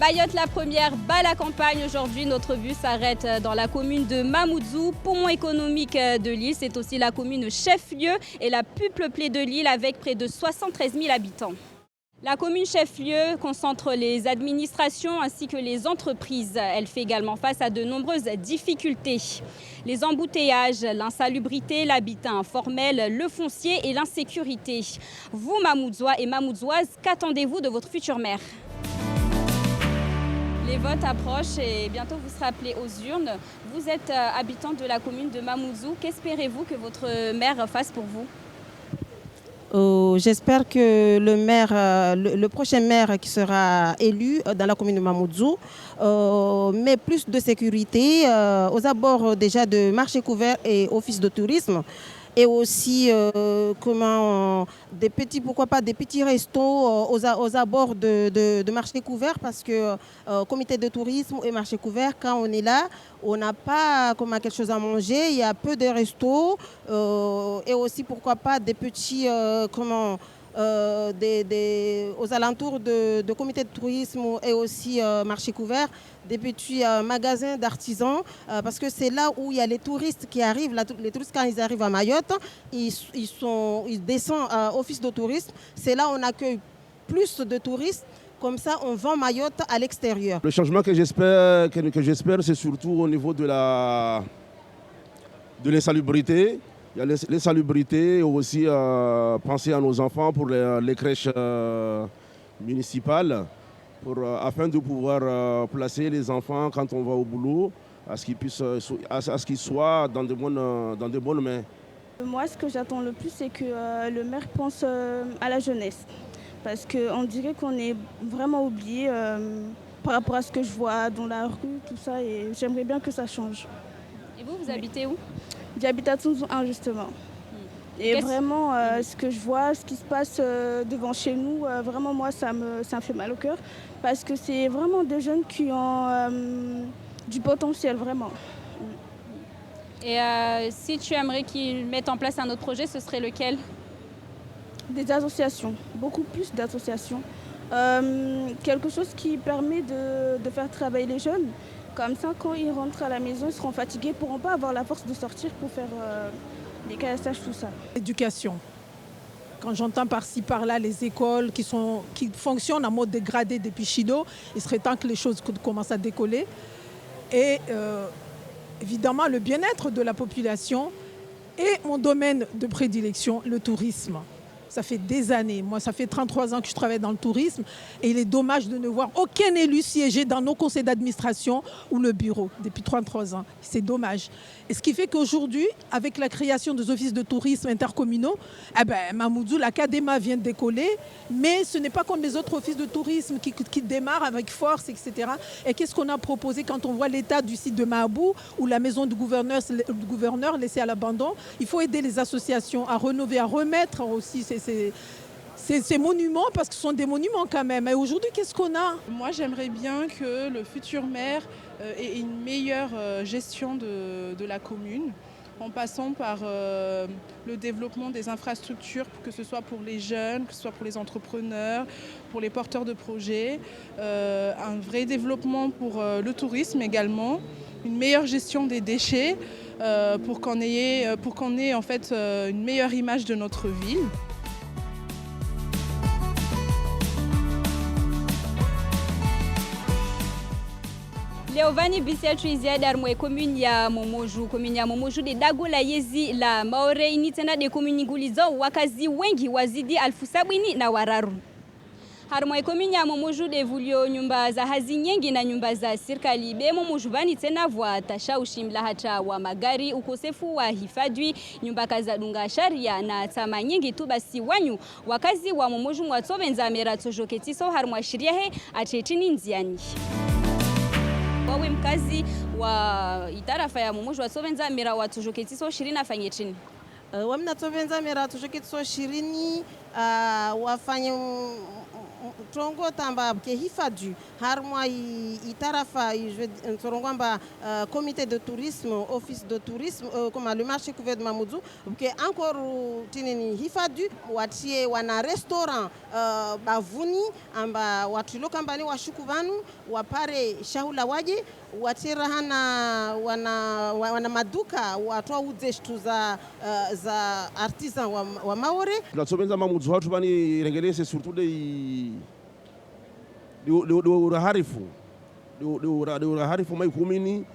Mayotte la première, bas la campagne. Aujourd'hui, notre bus s'arrête dans la commune de Mamoudzou, poumon économique de l'île. C'est aussi la commune chef-lieu et la plus peuplée de l'île avec près de 73 000 habitants. La commune chef-lieu concentre les administrations ainsi que les entreprises. Elle fait également face à de nombreuses difficultés. Les embouteillages, l'insalubrité, l'habitat informel, le foncier et l'insécurité. Vous, Mamoudzois et Mamoudzoises, qu'attendez-vous de votre future maire ? Les votes approchent et bientôt vous serez appelés aux urnes. Vous êtes habitant de la commune de Mamoudzou. Qu'espérez-vous que votre maire fasse pour vous ? J'espère que le prochain maire qui sera élu dans la commune de Mamoudzou met plus de sécurité aux abords déjà de marché couvert et office de tourisme. Et aussi pourquoi pas des petits restos aux abords de marché couvert, parce que comité de tourisme et marché couvert, quand on est là, on n'a pas quelque chose à manger, il y a peu de restos et aussi pourquoi pas des petits aux alentours de comité de tourisme et aussi marché couvert, des petits magasins d'artisans, parce que c'est là où il y a les touristes qui arrivent. Les touristes, quand ils arrivent à Mayotte, ils descendent à office de tourisme. C'est là où on accueille plus de touristes. Comme ça, on vend Mayotte à l'extérieur. Le changement que j'espère, c'est surtout au niveau de l'insalubrité. Il y a l'insalubrité et aussi penser à nos enfants pour les crèches municipales, afin de pouvoir placer les enfants quand on va au boulot, à ce qu'ils soient dans de bonnes mains. Moi, ce que j'attends le plus, c'est que le maire pense à la jeunesse. Parce qu'on dirait qu'on est vraiment oublié par rapport à ce que je vois dans la rue, tout ça, et j'aimerais bien que ça change. Et vous habitez où ? J'habite à Tounzou 1 justement. Et vraiment, ce que je vois, ce qui se passe devant chez nous, vraiment moi, ça me fait mal au cœur. Parce que c'est vraiment des jeunes qui ont du potentiel, vraiment. Et si tu aimerais qu'ils mettent en place un autre projet, ce serait lequel ? Des associations, beaucoup plus d'associations. Quelque chose qui permet de faire travailler les jeunes. Comme ça, quand ils rentrent à la maison, ils seront fatigués, ils ne pourront pas avoir la force de sortir pour faire des caillassages, tout ça. L'éducation. Quand j'entends par-ci, par-là, les écoles qui fonctionnent en mode dégradé depuis Chido, il serait temps que les choses commencent à décoller. Et évidemment, le bien-être de la population et mon domaine de prédilection, le tourisme. Ça fait des années. Moi, ça fait 33 ans que je travaille dans le tourisme et il est dommage de ne voir aucun élu siéger dans nos conseils d'administration ou le bureau depuis 33 ans. C'est dommage. Et ce qui fait qu'aujourd'hui, avec la création des offices de tourisme intercommunaux, Mamoudzou, l'Académa vient de décoller, mais ce n'est pas comme les autres offices de tourisme qui démarrent avec force, etc. Et qu'est-ce qu'on a proposé quand on voit l'état du site de Mahabou ou la maison du gouverneur laissée à l'abandon? Il faut aider les associations à rénover, à remettre aussi ces monuments, parce que ce sont des monuments quand même. Et aujourd'hui, qu'est-ce qu'on a ? Moi, j'aimerais bien que le futur maire ait une meilleure gestion de la commune, en passant par le développement des infrastructures, que ce soit pour les jeunes, que ce soit pour les entrepreneurs, pour les porteurs de projets, un vrai développement pour le tourisme également, une meilleure gestion des déchets pour qu'on ait en fait une meilleure image de notre ville. Leovani Bisiatu Iziadar mwe commune ya Momoju de Dagola Yezi la Maore initena de commune ngulizo wakazi wengi wazidi 1700 na wararu. Harmwe commune ya Momoju de vulio nyumba za hazi nyingi na nyumba za serikali be Momoju bani tena vwa tashawishi mlahata wa magari, ukosefu wa hifadhi, nyumba kaza dunga sharia na tama nyingi tu basi wanyu wakazi wa Momoju mwatsobenza merato joketiso harmwa shiriahe achetini nziani. Wawe mkazi wa itarafa ya Momoju watsobenza mera watujoketiso 20 afanye chini. Wamna tsobenza mera watujoketiso 20 wafanye trongo tamba ke hifadu harmwa itarafa tsorongwamba comité de tourisme, office de tourisme comme le marché couvert de Mamoudzou ke encore tinini hifadu watie wana restaurant bavuni amba watu lokambani washukuvanu wapare shahula waje watira hana wana maduka watu wauze shtu za artisan wa Maore. Tunatsobenza Mamoudzou watu bani rengelese surtout de uraharifu mai kumini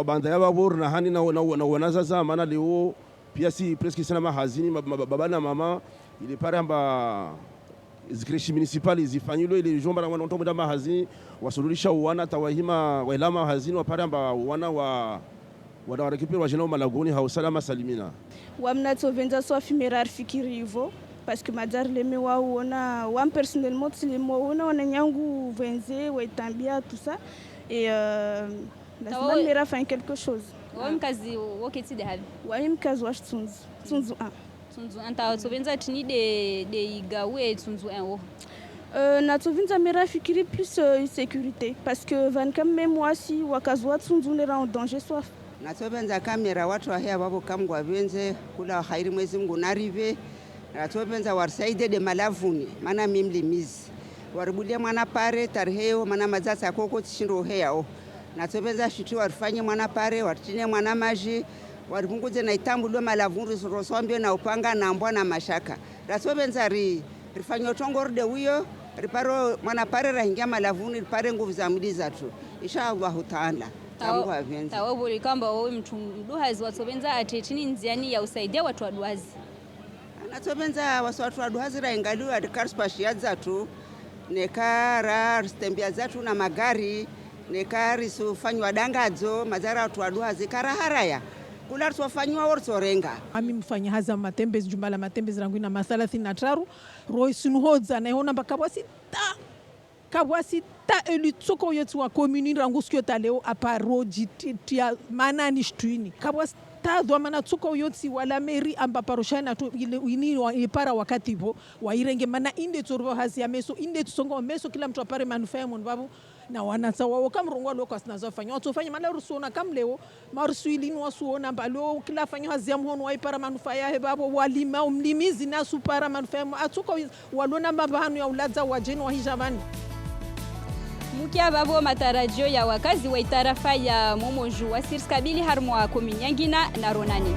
banda ya babor na hani na wanazaza maana leo pia si presque sana mahazini baba na mama ile pare amba zikreshi municipal zifanyilo ile jomba na wanatomba da mahazini wasululisha wana tawahima wailama mahazini wapare amba wana wanarekipira wajena malagoni hausalama salimina wamnatsovenza so afimerar fikirivo parce que madar leme waona wam personnellement leme waona wananyangu venze waitambia tout ça et lazima mera faire quelque chose. Wamkazi woketi de habi. Wamkazi wa tsunzu 1. Tsunzu anta tsovenza tini de igawe tsunzu 1 wo. Na tsovenza mera fikiri plus sécurité parce que van kam même moi si wakazwa tsunzu nera en danger soif. Na tsovenza kamera watu wa hea babo kamgwa venze kula khairi mwezi Mungu narive. Ratopenza warsaide de malavuni mana mimlimizi waribulia mwana pare tarheo mana mazasa koko tishindo heao natopenza shiti warifanye mwana pare wartine mwana maji waripunguze na itambulo malavuni rosombe na upanga na mbwa na mashaka ratopenza rifanye tongorde huyo riparo mwana pare rahingia malavuni ripare nguvu za mwili zatu inshallah taala tangu avenza tawobuli kamba wewe mtu mduhazi watopenza atetini nziani ya usaidia watu waduhazi natsobenza waswatu waduhazira ingaliwa adikarsipashia zatu nekara stembia zatu na magari nekari sufanywa dangadzo mazara watu waduhazi karaharaya kula sufanywa orsorenga ami mfanya haza matembezi jumbala matembezi rangu na masala 33 roi sunhodza na yona kabwasita elitsoko yetu wa commune rangu skyo taleo aparoji tia manani shtwini kabwasita tadwa mana tsuko yotsi wala meri amba paroshana to ini ipara wakati bo wairenge mana inde tsorvo hasi ya meso inde tsongo meso kila mtu apare manufaa mon babu na wanatsa wao kamrongo loko sinazofanya watofanya mala rusona kamleo marsuilini wasuona mbalo kila fanya hazi ya mhono waipara manufaa ya babo walima umlimizi na supara manufaa atsuko walona mabahanu ya uladza wajeni wa hijabani. Mukia babo matarajio ya wakazi wa itarafa ya Momoju wasirskabili harmwa komini Nyangina na Ronani.